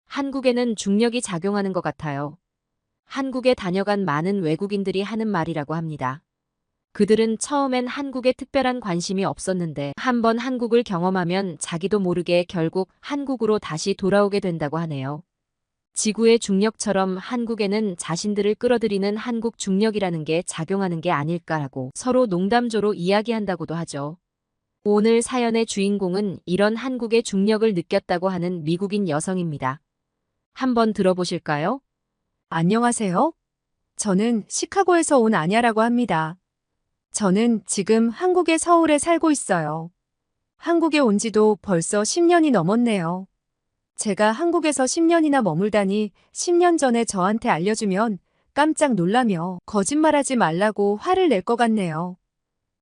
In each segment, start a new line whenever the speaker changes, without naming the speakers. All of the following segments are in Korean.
한국에는 중력이 작용하는 것 같아요. 한국에 다녀간 많은 외국인들이 하는 말이라고 합니다. 그들은 처음엔 한국에 특별한 관심이 없었는데 한번 한국을 경험하면 자기도 모르게 결국 한국으로 다시 돌아오게 된다고 하네요. 지구의 중력처럼 한국에는 자신들을 끌어들이는 한국 중력이라는 게 작용하는 게 아닐까라고 서로 농담조로 이야기한다고도 하죠. 오늘 사연의 주인공은 이런 한국의 중력을 느꼈다고 하는 미국인 여성입니다. 한번 들어보실까요?
안녕하세요. 저는 시카고에서 온 아냐라고 합니다. 저는 지금 한국의 서울에 살고 있어요. 한국에 온 지도 벌써 10년이 넘었네요. 제가 한국에서 10년이나 머물다니 10년 전에 저한테 알려주면 깜짝 놀라며 거짓말하지 말라고 화를 낼 것 같네요.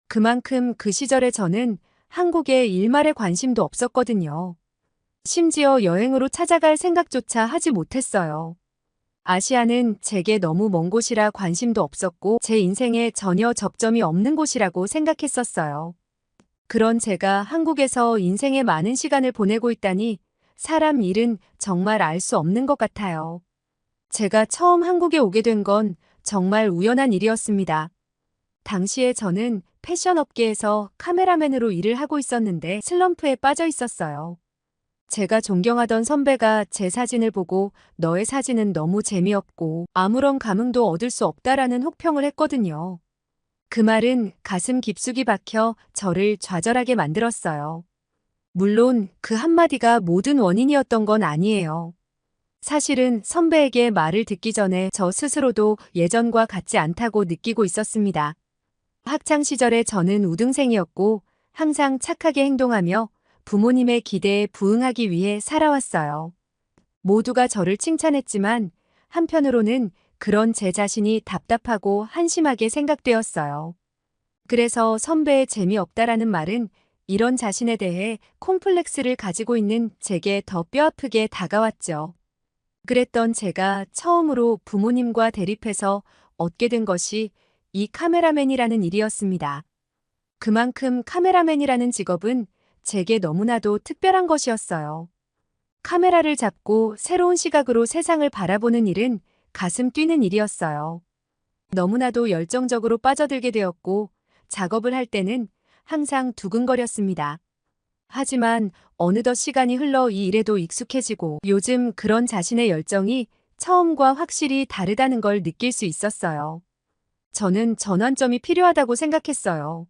그만큼 그 시절에 저는 한국에 일말의 관심도 없었거든요. 심지어 여행으로 찾아갈 생각조차 하지 못했어요. 아시아는 제게 너무 먼 곳이라 관심도 없었고 제 인생에 전혀 접점이 없는 곳이라고 생각했었어요. 그런 제가 한국에서 인생의 많은 시간을 보내고 있다니 사람 일은 정말 알 수 없는 것 같아요. 제가 처음 한국에 오게 된 건 정말 우연한 일이었습니다. 당시에 저는 패션 업계에서 카메라맨으로 일을 하고 있었는데 슬럼프에 빠져 있었어요. 제가 존경하던 선배가 제 사진을 보고 너의 사진은 너무 재미없고 아무런 감흥도 얻을 수 없다라는 혹평을 했거든요. 그 말은 가슴 깊숙이 박혀 저를 좌절하게 만들었어요. 물론 그 한마디가 모든 원인이었던 건 아니에요. 사실은 선배에게 말을 듣기 전에 저 스스로도 예전과 같지 않다고 느끼고 있었습니다. 학창 시절에 저는 우등생이었고 항상 착하게 행동하며 부모님의 기대에 부응하기 위해 살아왔어요. 모두가 저를 칭찬했지만 한편으로는 그런 제 자신이 답답하고 한심하게 생각되었어요. 그래서 선배의 재미없다라는 말은 이런 자신에 대해 콤플렉스를 가지고 있는 제게 더 뼈아프게 다가왔죠. 그랬던 제가 처음으로 부모님과 대립해서 얻게 된 것이 이 카메라맨이라는 일이었습니다. 그만큼 카메라맨이라는 직업은 제게 너무나도 특별한 것이었어요. 카메라를 잡고 새로운 시각으로 세상을 바라보는 일은 가슴 뛰는 일이었어요. 너무나도 열정적으로 빠져들게 되었고 작업을 할 때는 항상 두근거렸습니다. 하지만 어느덧 시간이 흘러 이 일에도 익숙해지고 요즘 그런 자신의 열정이 처음과 확실히 다르다는 걸 느낄 수 있었어요. 저는 전환점이 필요하다고 생각했어요.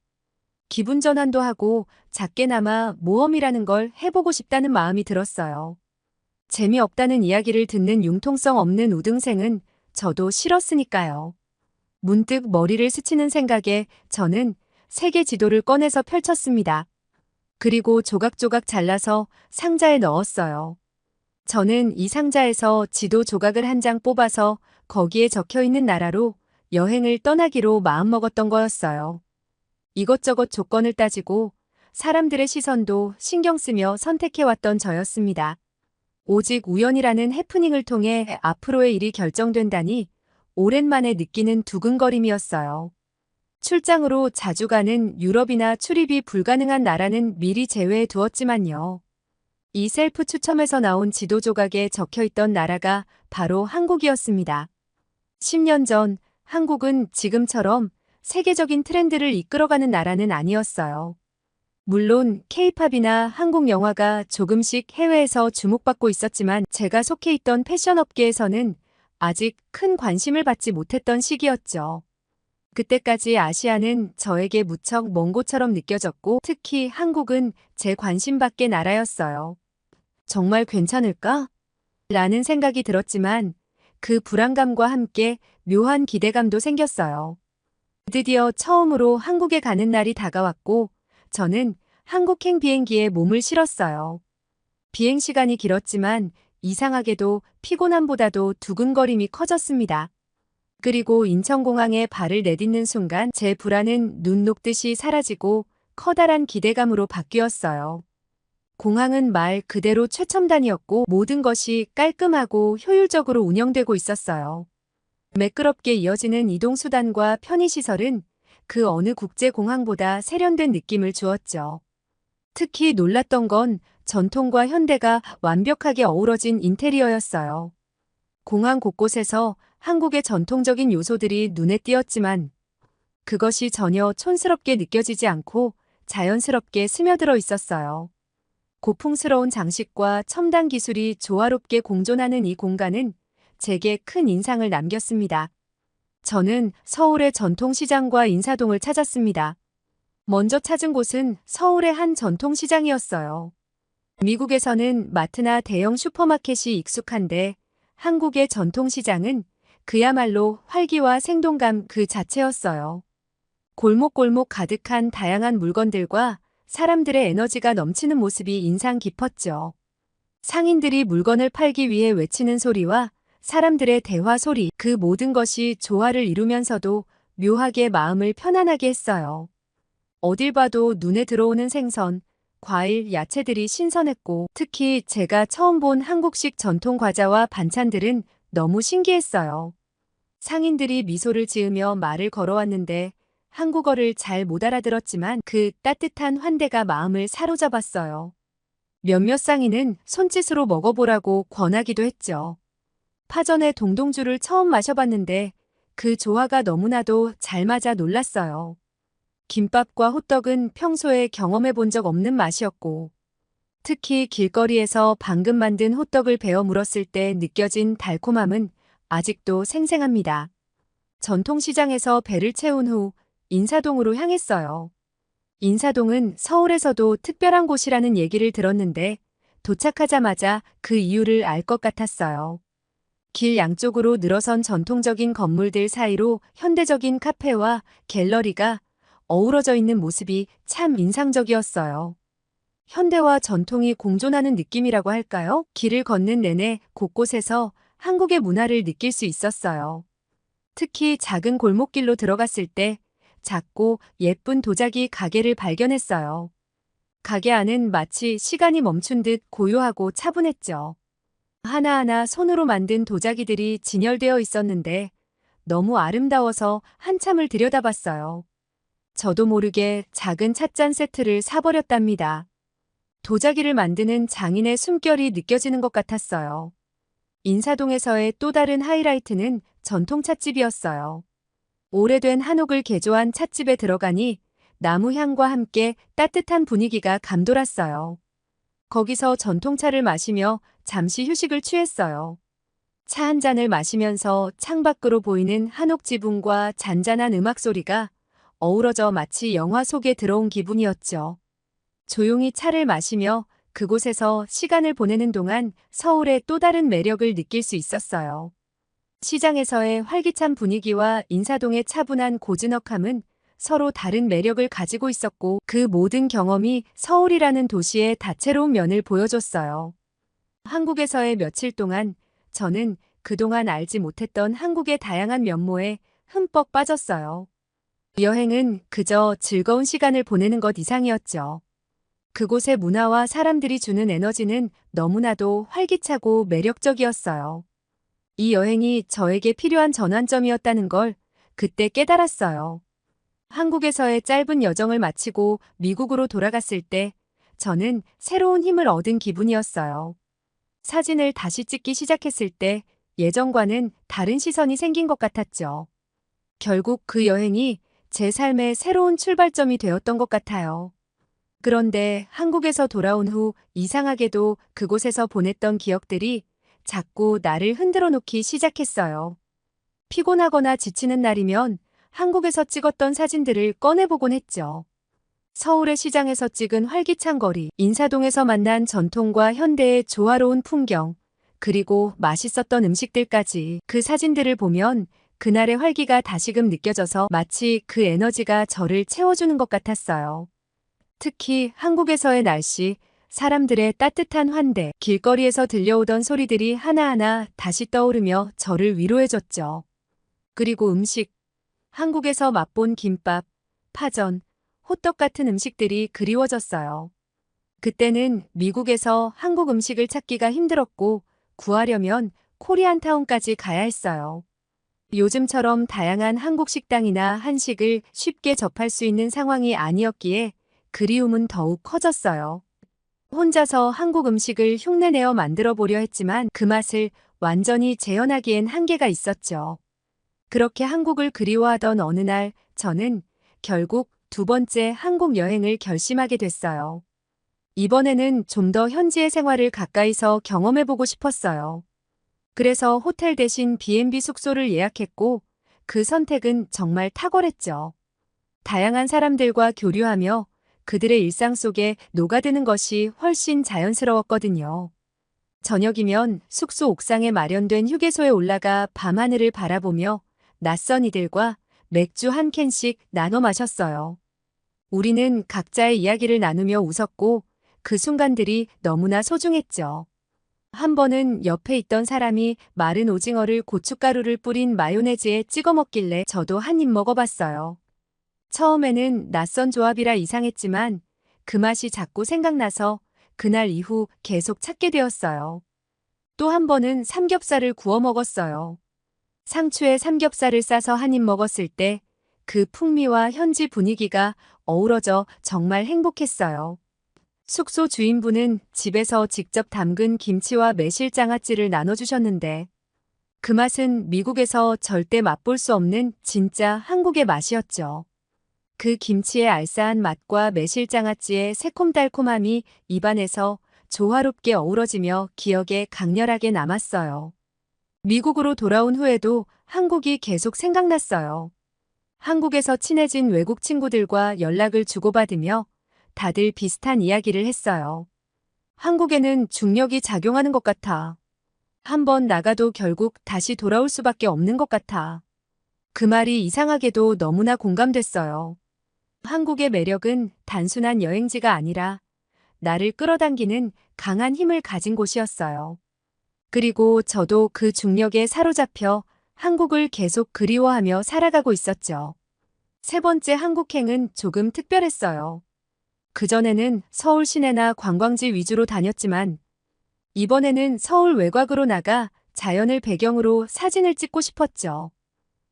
기분 전환도 하고 작게나마 모험이라는 걸 해보고 싶다는 마음이 들었어요. 재미없다는 이야기를 듣는 융통성 없는 우등생은 저도 싫었으니까요. 문득 머리를 스치는 생각에 저는 세계 지도를 꺼내서 펼쳤습니다. 그리고 조각조각 잘라서 상자에 넣었어요. 저는 이 상자에서 지도 조각을 한 장 뽑아서 거기에 적혀 있는 나라로 여행을 떠나기로 마음먹었던 거였어요. 이것저것 조건을 따지고 사람들의 시선도 신경 쓰며 선택해왔던 저였습니다. 오직 우연이라는 해프닝을 통해 앞으로의 일이 결정된다니 오랜만에 느끼는 두근거림이었어요. 출장으로 자주 가는 유럽이나 출입이 불가능한 나라는 미리 제외해 두었지만요. 이 셀프 추첨에서 나온 지도 조각에 적혀 있던 나라가 바로 한국이었습니다. 10년 전 한국은 지금처럼 세계적인 트렌드를 이끌어가는 나라는 아니었어요. 물론 K-팝이나 한국 영화가 조금씩 해외에서 주목받고 있었지만 제가 속해 있던 패션 업계에서는 아직 큰 관심을 받지 못했던 시기였죠. 그때까지 아시아는 저에게 무척 먼 곳처럼 느껴졌고 특히 한국은 제 관심 밖의 나라였어요. 정말 괜찮을까? 라는 생각이 들었지만 그 불안감과 함께 묘한 기대감도 생겼어요. 드디어 처음으로 한국에 가는 날이 다가왔고 저는 한국행 비행기에 몸을 실었어요. 비행 시간이 길었지만 이상하게도 피곤함보다도 두근거림이 커졌습니다. 그리고 인천공항에 발을 내딛는 순간 제 불안은 눈 녹듯이 사라지고 커다란 기대감으로 바뀌었어요. 공항은 말 그대로 최첨단이었고 모든 것이 깔끔하고 효율적으로 운영되고 있었어요. 매끄럽게 이어지는 이동수단과 편의시설은 그 어느 국제공항보다 세련된 느낌을 주었죠. 특히 놀랐던 건 전통과 현대가 완벽하게 어우러진 인테리어였어요. 공항 곳곳에서 한국의 전통적인 요소들이 눈에 띄었지만 그것이 전혀 촌스럽게 느껴지지 않고 자연스럽게 스며들어 있었어요. 고풍스러운 장식과 첨단 기술이 조화롭게 공존하는 이 공간은 제게 큰 인상을 남겼습니다. 저는 서울의 전통시장과 인사동을 찾았습니다. 먼저 찾은 곳은 서울의 한 전통시장이었어요. 미국에서는 마트나 대형 슈퍼마켓이 익숙한데 한국의 전통시장은 그야말로 활기와 생동감 그 자체였어요. 골목골목 가득한 다양한 물건들과 사람들의 에너지가 넘치는 모습이 인상 깊었죠. 상인들이 물건을 팔기 위해 외치는 소리와 사람들의 대화 소리, 그 모든 것이 조화를 이루면서도 묘하게 마음을 편안하게 했어요. 어딜 봐도 눈에 들어오는 생선, 과일, 야채들이 신선했고 특히 제가 처음 본 한국식 전통 과자와 반찬들은 너무 신기했어요. 상인들이 미소를 지으며 말을 걸어왔는데 한국어를 잘 못 알아들었지만 그 따뜻한 환대가 마음을 사로잡았어요. 몇몇 상인은 손짓으로 먹어보라고 권하기도 했죠. 파전의 동동주를 처음 마셔봤는데 그 조화가 너무나도 잘 맞아 놀랐어요. 김밥과 호떡은 평소에 경험해 본 적 없는 맛이었고 특히 길거리에서 방금 만든 호떡을 베어 물었을 때 느껴진 달콤함은 아직도 생생합니다. 전통시장에서 배를 채운 후 인사동으로 향했어요. 인사동은 서울에서도 특별한 곳이라는 얘기를 들었는데 도착하자마자 그 이유를 알 것 같았어요. 길 양쪽으로 늘어선 전통적인 건물들 사이로 현대적인 카페와 갤러리가 어우러져 있는 모습이 참 인상적이었어요. 현대와 전통이 공존하는 느낌이라고 할까요? 길을 걷는 내내 곳곳에서 한국의 문화를 느낄 수 있었어요. 특히 작은 골목길로 들어갔을 때 작고 예쁜 도자기 가게를 발견했어요. 가게 안은 마치 시간이 멈춘 듯 고요하고 차분했죠. 하나하나 손으로 만든 도자기들이 진열되어 있었는데 너무 아름다워서 한참을 들여다봤어요. 저도 모르게 작은 찻잔 세트를 사버렸답니다. 도자기를 만드는 장인의 숨결이 느껴지는 것 같았어요. 인사동에서의 또 다른 하이라이트는 전통 찻집이었어요. 오래된 한옥을 개조한 찻집에 들어가니 나무 향과 함께 따뜻한 분위기가 감돌았어요. 거기서 전통차를 마시며 잠시 휴식을 취했어요. 차 한 잔을 마시면서 창밖으로 보이는 한옥 지붕과 잔잔한 음악 소리가 어우러져 마치 영화 속에 들어온 기분이었죠. 조용히 차를 마시며 그곳에서 시간을 보내는 동안 서울의 또 다른 매력을 느낄 수 있었어요. 시장에서의 활기찬 분위기와 인사동의 차분한 고즈넉함은 서로 다른 매력을 가지고 있었고 그 모든 경험이 서울이라는 도시의 다채로운 면을 보여줬어요. 한국에서의 며칠 동안 저는 그동안 알지 못했던 한국의 다양한 면모에 흠뻑 빠졌어요. 여행은 그저 즐거운 시간을 보내는 것 이상이었죠. 그곳의 문화와 사람들이 주는 에너지는 너무나도 활기차고 매력적이었어요. 이 여행이 저에게 필요한 전환점이었다는 걸 그때 깨달았어요. 한국에서의 짧은 여정을 마치고 미국으로 돌아갔을 때 저는 새로운 힘을 얻은 기분이었어요. 사진을 다시 찍기 시작했을 때 예전과는 다른 시선이 생긴 것 같았죠. 결국 그 여행이 제 삶의 새로운 출발점이 되었던 것 같아요. 그런데 한국에서 돌아온 후 이상하게도 그곳에서 보냈던 기억들이 자꾸 나를 흔들어 놓기 시작했어요. 피곤하거나 지치는 날이면 한국에서 찍었던 사진들을 꺼내보곤 했죠. 서울의 시장에서 찍은 활기찬 거리, 인사동에서 만난 전통과 현대의 조화로운 풍경, 그리고 맛있었던 음식들까지 그 사진들을 보면 그날의 활기가 다시금 느껴져서 마치 그 에너지가 저를 채워주는 것 같았어요. 특히 한국에서의 날씨, 사람들의 따뜻한 환대, 길거리에서 들려오던 소리들이 하나하나 다시 떠오르며 저를 위로해줬죠. 그리고 음식, 한국에서 맛본 김밥, 파전, 호떡 같은 음식들이 그리워졌어요. 그때는 미국에서 한국 음식을 찾기가 힘들었고 구하려면 코리안타운까지 가야 했어요. 요즘처럼 다양한 한국 식당이나 한식을 쉽게 접할 수 있는 상황이 아니었기에 그리움은 더욱 커졌어요. 혼자서 한국 음식을 흉내내어 만들어 보려 했지만 그 맛을 완전히 재현하기엔 한계가 있었죠. 그렇게 한국을 그리워하던 어느 날 저는 결국 두 번째 한국 여행을 결심하게 됐어요. 이번에는 좀 더 현지의 생활을 가까이서 경험해보고 싶었어요. 그래서 호텔 대신 B&B 숙소를 예약했고 그 선택은 정말 탁월했죠. 다양한 사람들과 교류하며 그들의 일상 속에 녹아드는 것이 훨씬 자연스러웠거든요. 저녁이면 숙소 옥상에 마련된 휴게소에 올라가 밤하늘을 바라보며 낯선 이들과 맥주 한 캔씩 나눠 마셨어요. 우리는 각자의 이야기를 나누며 웃었고 그 순간들이 너무나 소중했죠. 한 번은 옆에 있던 사람이 마른 오징어를 고춧가루를 뿌린 마요네즈에 찍어 먹길래 저도 한 입 먹어봤어요. 처음에는 낯선 조합이라 이상했지만 그 맛이 자꾸 생각나서 그날 이후 계속 찾게 되었어요. 또 한 번은 삼겹살을 구워 먹었어요. 상추에 삼겹살을 싸서 한 입 먹었을 때 그 풍미와 현지 분위기가 어우러져 정말 행복했어요. 숙소 주인분은 집에서 직접 담근 김치와 매실장아찌를 나눠주셨는데 그 맛은 미국에서 절대 맛볼 수 없는 진짜 한국의 맛이었죠. 그 김치의 알싸한 맛과 매실장아찌의 새콤달콤함이 입안에서 조화롭게 어우러지며 기억에 강렬하게 남았어요. 미국으로 돌아온 후에도 한국이 계속 생각났어요. 한국에서 친해진 외국 친구들과 연락을 주고받으며 다들 비슷한 이야기를 했어요. 한국에는 중력이 작용하는 것 같아. 한번 나가도 결국 다시 돌아올 수밖에 없는 것 같아. 그 말이 이상하게도 너무나 공감됐어요. 한국의 매력은 단순한 여행지가 아니라 나를 끌어당기는 강한 힘을 가진 곳이었어요. 그리고 저도 그 중력에 사로잡혀 한국을 계속 그리워하며 살아가고 있었죠. 세 번째 한국행은 조금 특별했어요. 그전에는 서울 시내나 관광지 위주로 다녔지만 이번에는 서울 외곽으로 나가 자연을 배경으로 사진을 찍고 싶었죠.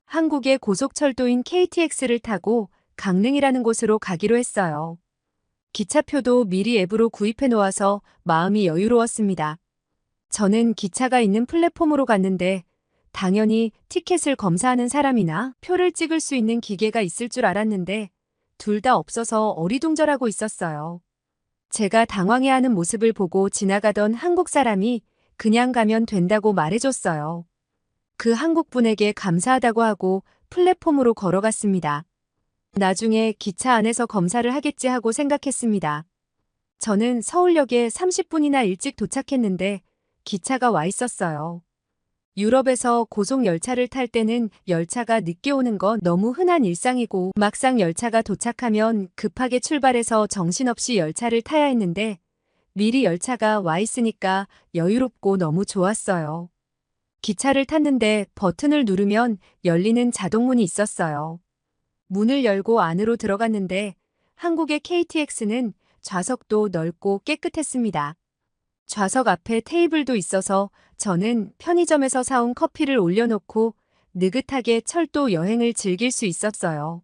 한국의 고속철도인 KTX를 타고 강릉이라는 곳으로 가기로 했어요. 기차표도 미리 앱으로 구입해 놓아서 마음이 여유로웠습니다. 저는 기차가 있는 플랫폼으로 갔는데 당연히 티켓을 검사하는 사람이나 표를 찍을 수 있는 기계가 있을 줄 알았는데 둘 다 없어서 어리둥절하고 있었어요. 제가 당황해하는 모습을 보고 지나가던 한국 사람이 그냥 가면 된다고 말해줬어요. 그 한국 분에게 감사하다고 하고 플랫폼으로 걸어갔습니다. 나중에 기차 안에서 검사를 하겠지 하고 생각했습니다. 저는 서울역에 30분이나 일찍 도착했는데 기차가 와 있었어요. 유럽에서 고속열차를 탈 때는 열차가 늦게 오는 건 너무 흔한 일상이고 막상 열차가 도착하면 급하게 출발해서 정신없이 열차를 타야 했는데 미리 열차가 와 있으니까 여유롭고 너무 좋았어요. 기차를 탔는데 버튼을 누르면 열리는 자동문이 있었어요. 문을 열고 안으로 들어갔는데 한국의 KTX는 좌석도 넓고 깨끗했습니다. 좌석 앞에 테이블도 있어서 저는 편의점에서 사온 커피를 올려놓고 느긋하게 철도 여행을 즐길 수 있었어요.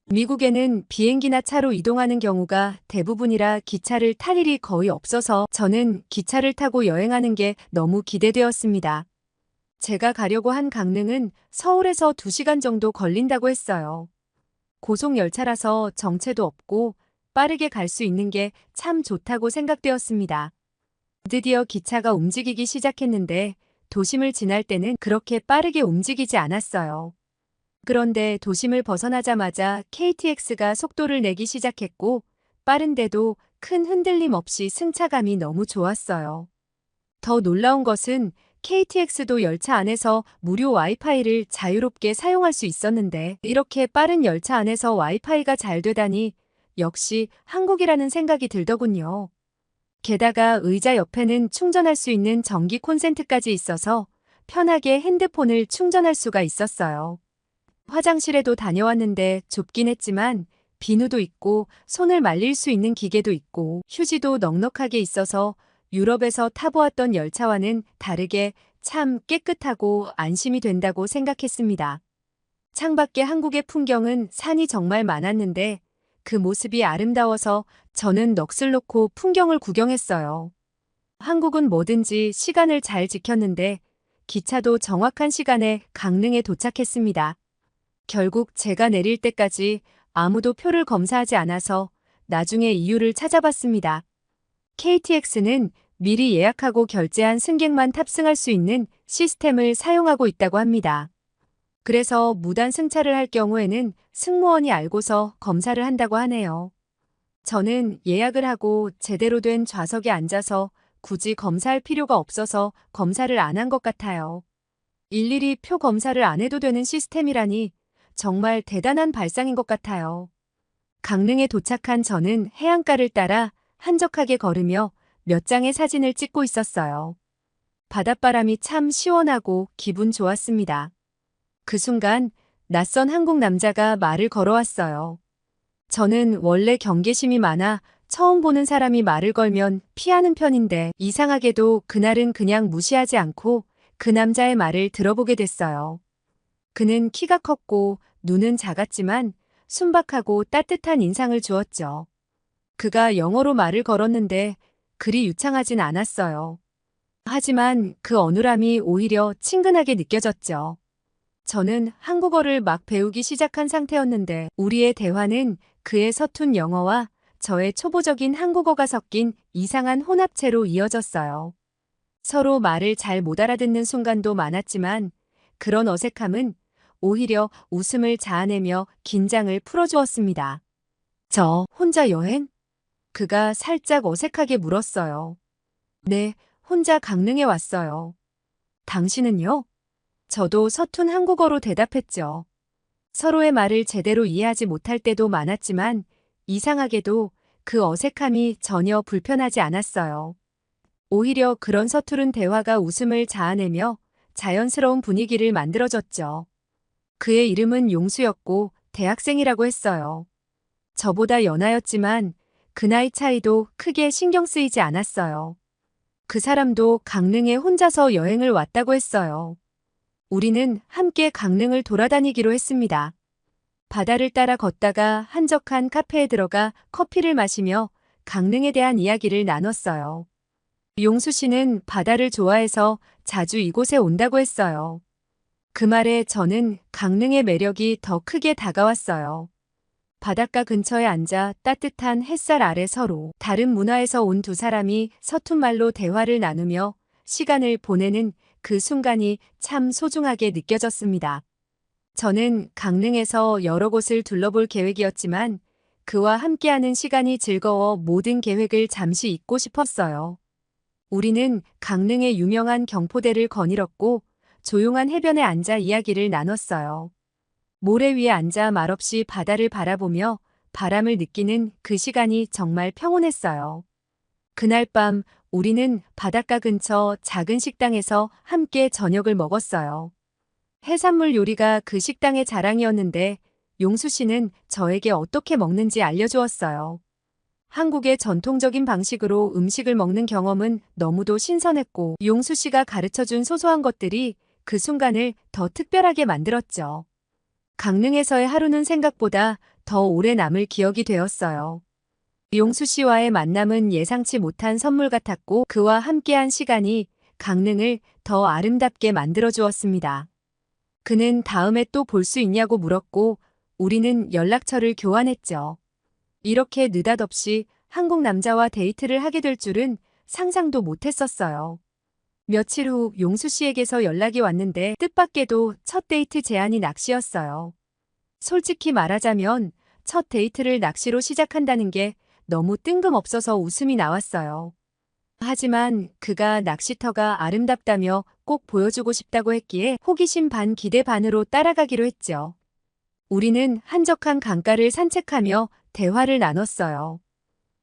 미국에는 비행기나 차로 이동하는 경우가 대부분이라 기차를 탈 일이 거의 없어서 저는 기차를 타고 여행하는 게 너무 기대되었습니다. 제가 가려고 한 강릉은 서울에서 2시간 정도 걸린다고 했어요. 고속열차라서 정체도 없고 빠르게 갈 수 있는 게 참 좋다고 생각되었습니다. 드디어 기차가 움직이기 시작했는데 도심을 지날 때는 그렇게 빠르게 움직이지 않았어요. 그런데 도심을 벗어나자마자 KTX가 속도를 내기 시작했고 빠른데도 큰 흔들림 없이 승차감이 너무 좋았어요. 더 놀라운 것은 KTX도 열차 안에서 무료 와이파이를 자유롭게 사용할 수 있었는데 이렇게 빠른 열차 안에서 와이파이가 잘 되다니 역시 한국이라는 생각이 들더군요. 게다가 의자 옆에는 충전할 수 있는 전기 콘센트까지 있어서 편하게 핸드폰을 충전할 수가 있었어요. 화장실에도 다녀왔는데 좁긴 했지만 비누도 있고 손을 말릴 수 있는 기계도 있고 휴지도 넉넉하게 있어서 유럽에서 타보았던 열차와는 다르게 참 깨끗하고 안심이 된다고 생각했습니다. 창밖의 한국의 풍경은 산이 정말 많았는데 그 모습이 아름다워서 저는 넋을 놓고 풍경을 구경했어요. 한국은 뭐든지 시간을 잘 지켰는데 기차도 정확한 시간에 강릉에 도착했습니다. 결국 제가 내릴 때까지 아무도 표를 검사하지 않아서 나중에 이유를 찾아봤습니다. KTX는 미리 예약하고 결제한 승객만 탑승할 수 있는 시스템을 사용하고 있다고 합니다. 그래서 무단 승차를 할 경우에는 승무원이 알고서 검사를 한다고 하네요. 저는 예약을 하고 제대로 된 좌석에 앉아서 굳이 검사할 필요가 없어서 검사를 안 한 것 같아요. 일일이 표 검사를 안 해도 되는 시스템이라니 정말 대단한 발상인 것 같아요. 강릉에 도착한 저는 해안가를 따라 한적하게 걸으며 몇 장의 사진을 찍고 있었어요. 바닷바람이 참 시원하고 기분 좋았습니다. 그 순간 낯선 한국 남자가 말을 걸어왔어요. 저는 원래 경계심이 많아 처음 보는 사람이 말을 걸면 피하는 편인데 이상하게도 그날은 그냥 무시하지 않고 그 남자의 말을 들어보게 됐어요. 그는 키가 컸고 눈은 작았지만 순박하고 따뜻한 인상을 주었죠. 그가 영어로 말을 걸었는데 그리 유창하진 않았어요. 하지만 그 어눌함이 오히려 친근하게 느껴졌죠. 저는 한국어를 막 배우기 시작한 상태였는데 우리의 대화는 그의 서툰 영어와 저의 초보적인 한국어가 섞인 이상한 혼합체로 이어졌어요. 서로 말을 잘 못 알아듣는 순간도 많았지만 그런 어색함은 오히려 웃음을 자아내며 긴장을 풀어주었습니다. 저 혼자 여행? 그가 살짝 어색하게 물었어요. 네, 혼자 강릉에 왔어요. 당신은요? 저도 서툰 한국어로 대답했죠. 서로의 말을 제대로 이해하지 못할 때도 많았지만 이상하게도 그 어색함이 전혀 불편하지 않았어요. 오히려 그런 서투른 대화가 웃음을 자아내며 자연스러운 분위기를 만들어줬죠. 그의 이름은 용수였고 대학생이라고 했어요. 저보다 연하였지만 그 나이 차이도 크게 신경 쓰이지 않았어요. 그 사람도 강릉에 혼자서 여행을 왔다고 했어요. 우리는 함께 강릉을 돌아다니기로 했습니다. 바다를 따라 걷다가 한적한 카페에 들어가 커피를 마시며 강릉에 대한 이야기를 나눴어요. 용수 씨는 바다를 좋아해서 자주 이곳에 온다고 했어요. 그 말에 저는 강릉의 매력이 더 크게 다가왔어요. 바닷가 근처에 앉아 따뜻한 햇살 아래 서로 다른 문화에서 온 두 사람이 서툰 말로 대화를 나누며 시간을 보내는 그 순간이 참 소중하게 느껴졌습니다. 저는 강릉에서 여러 곳을 둘러볼 계획이었지만 그와 함께하는 시간이 즐거워 모든 계획을 잠시 잊고 싶었어요. 우리는 강릉의 유명한 경포대를 거닐었고 조용한 해변에 앉아 이야기를 나눴어요. 모래 위에 앉아 말없이 바다를 바라보며 바람을 느끼는 그 시간이 정말 평온했어요. 그날 밤 우리는 바닷가 근처 작은 식당에서 함께 저녁을 먹었어요. 해산물 요리가 그 식당의 자랑이었는데 용수 씨는 저에게 어떻게 먹는지 알려주었어요. 한국의 전통적인 방식으로 음식을 먹는 경험은 너무도 신선했고 용수 씨가 가르쳐준 소소한 것들이 그 순간을 더 특별하게 만들었죠. 강릉에서의 하루는 생각보다 더 오래 남을 기억이 되었어요. 용수 씨와의 만남은 예상치 못한 선물 같았고 그와 함께한 시간이 강릉을 더 아름답게 만들어주었습니다. 그는 다음에 또 볼 수 있냐고 물었고 우리는 연락처를 교환했죠. 이렇게 느닷없이 한국 남자와 데이트를 하게 될 줄은 상상도 못했었어요. 며칠 후 용수 씨에게서 연락이 왔는데 뜻밖에도 첫 데이트 제안이 낚시였어요. 솔직히 말하자면 첫 데이트를 낚시로 시작한다는 게 너무 뜬금없어서 웃음이 나왔어요. 하지만 그가 낚시터가 아름답다며 꼭 보여주고 싶다고 했기에 호기심 반 기대 반으로 따라가기로 했죠. 우리는 한적한 강가를 산책하며 대화를 나눴어요.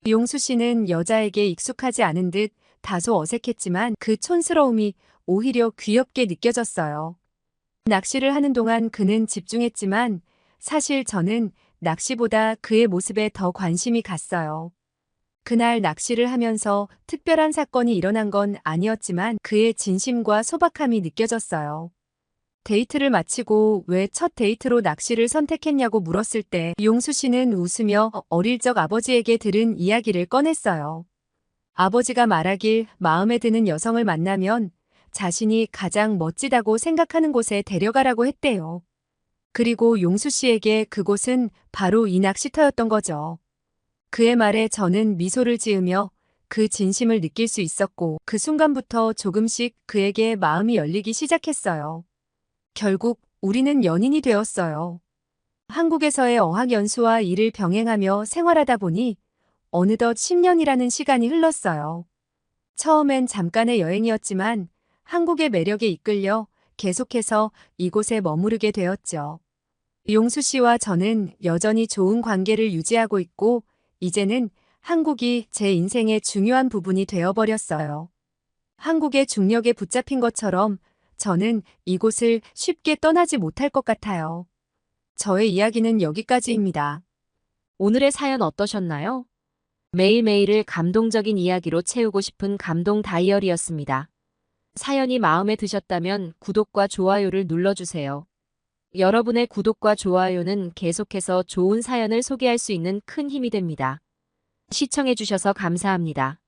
용수 씨는 여자에게 익숙하지 않은 듯 다소 어색했지만 그 촌스러움이 오히려 귀엽게 느껴졌어요. 낚시를 하는 동안 그는 집중했지만 사실 저는 낚시보다 그의 모습에 더 관심이 갔어요. 그날 낚시를 하면서 특별한 사건이 일어난 건 아니었지만 그의 진심과 소박함이 느껴졌어요. 데이트를 마치고 왜 첫 데이트로 낚시를 선택했냐고 물었을 때 용수 씨는 웃으며 어릴 적 아버지에게 들은 이야기를 꺼냈어요. 아버지가 말하길 마음에 드는 여성을 만나면 자신이 가장 멋지다고 생각하는 곳에 데려가라고 했대요. 그리고 용수 씨에게 그곳은 바로 이 낚시터였던 거죠. 그의 말에 저는 미소를 지으며 그 진심을 느낄 수 있었고 그 순간부터 조금씩 그에게 마음이 열리기 시작했어요. 결국 우리는 연인이 되었어요. 한국에서의 어학연수와 일을 병행하며 생활하다 보니 어느덧 10년이라는 시간이 흘렀어요. 처음엔 잠깐의 여행이었지만 한국의 매력에 이끌려 계속해서 이곳에 머무르게 되었죠. 용수 씨와 저는 여전히 좋은 관계를 유지하고 있고 이제는 한국이 제 인생의 중요한 부분이 되어버렸어요. 한국의 중력에 붙잡힌 것처럼 저는 이곳을 쉽게 떠나지 못할 것 같아요. 저의 이야기는 여기까지입니다.
오늘의 사연 어떠셨나요? 매일매일을 감동적인 이야기로 채우고 싶은 감동 다이어리였습니다. 사연이 마음에 드셨다면 구독과 좋아요를 눌러주세요. 여러분의 구독과 좋아요는 계속해서 좋은 사연을 소개할 수 있는 큰 힘이 됩니다. 시청해주셔서 감사합니다.